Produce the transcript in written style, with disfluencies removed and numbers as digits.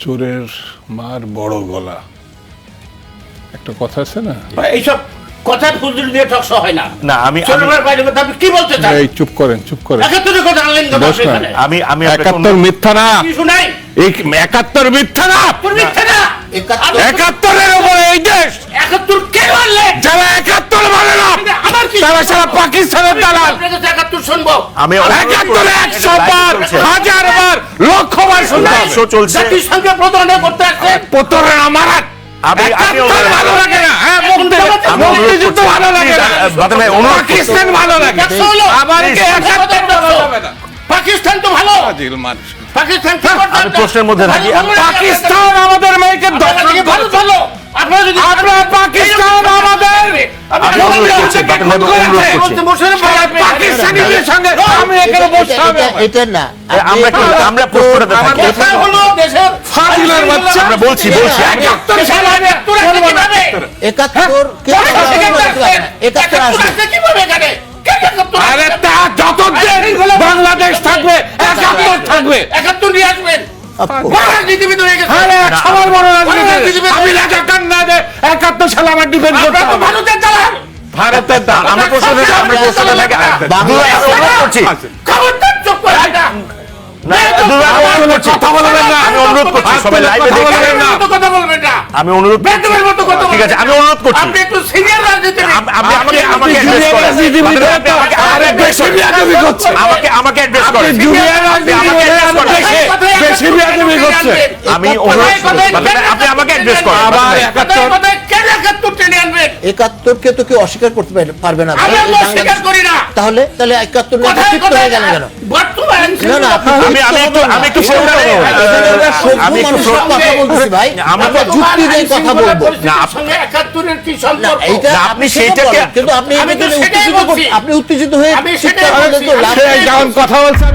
চোরের মার বড় গলা, একটা কথা আছে না? এইসব কথা ফুজুল দিয়ে টকশো হয় না। না, আমি চোরের বাইরে কথা আপনি কি বলতে চান? এই চুপ করেন, চুপ করেন। ৭১ কথা আনলেন কেন আপনি এখানে? আমি ৭১ মিথ্যা না, কি শুনাই? এই ৭১ মিথ্যা না, তোর মিথ্যা না। ৭১-এর উপরে এই দেশ ৭১ কে মারলেন? যারা ৭১ মানে না আমার কি তারা সারা পাকিস্তানের দালাল। আপনার কাছে ৭১ শুনবো। আমি ৭১ 100 বার, 1000 বার, লক্ষ বার শুনলাম। চলছে। জাতিসংঘে প্রতারণা করতে আসছেন। প্রতারণা আমার আমি ৭১ ভালো লাগে না, হ্যাঁ, মুক্তিযুদ্ধ ভালো লাগে না, পাকিস্তান ভালো লাগে, আবার কি ৭১ ভালো হবে না? পাকিস্তান তো ভালো। ফাজিল মানুষ। পাকিস্তান কি করতে আমি প্রশ্নের মধ্যে থাকি। পাকিস্তান আমাদের মেয়েকে দখল ভালো ভালো। আপনারা যদি আপনারা পাকিস্তান আমাদের পাকিস্তানিদের সঙ্গে আমি এখানে বসতে হবে। এটা না, আমরা প্রশ্নটাতে থাকি। কথা হলো দেশের ফাজিলের বাচ্চা। আমরা বলছি ৭১ সালে ৭১ কিভাবে? ৭১ কে ৭১ আসবে। কিভাবে এখানে? কে ৭১? আরে তা যতদিন বাংলাদেশ থাকবে ৭১ থাকবে। ৭১ নিয়ে আসবেন। বড় রাজনীতিবিদ হয়ে গেছে। আরে সবার বড় রাজনীতি আমি রাজাকার না যে ৭১ সালে আমার ডিফেন্ড করতে আপনারা তো হবে। ভারতের দালাল। ভারতের দালাল। আমরা প্রশ্নটাতে থাকি। আমি অনুরোধ করছি। খবরদার চুপ করে থাকা। কথা বলবেন না। আমি অনুরোধ করছি, সবাই লাইভে দেখে। বেদমের মতো কথা বলবেন না। আমি অনুরোধ করছি। বেদমের মতো কথা ঠিক আছে, বলবেন আমি না। অনুরোধ করছি। আপনি একটু সিনিয়র রাজনীতিবিদ। আপনি আমাকে জুনিয়র অ্যাড্রেস করেন। রাজনীতিবিদ আরে বেশি বিয়াদবি করছে। আমাকে অ্যাড্রেস আপনি করেন। জুনিয়র রাজনীতিবিদ বেশি বিয়াদবি করছে। আমি অনুরোধ আপনি আমাকে অ্যাড্রেস করেন। আবার কথায় কথায় কেন ৭১ টেনে আনবেন? ৭১ তো কেউ অস্বীকার করতে পারবে না। আমরা তো স্বীকার করি না। তাহলে ৭১ নিয়ে কথায় চুপ হয়ে গেল কেন? বর্তমান না না, আমি একটু ফোনটা আমি একটু কথা বলতেছি ভাই, আমরা যুক্তি দিয়ে কথা বলবো। না, আপনার ৭১ কি না, সম্পর্ক? এইটা না, আপনি আপনি সেটা সেটাকে- বলেন, কিন্তু আপনি আমি তো এটাকে সেটাই উত্তেজিত বলছি। আপনি উত্তেজিত হয়ে আমি চিৎকার সেটাই করলে তো বলছি। লাভ সে নেই। যখন কথা বলছে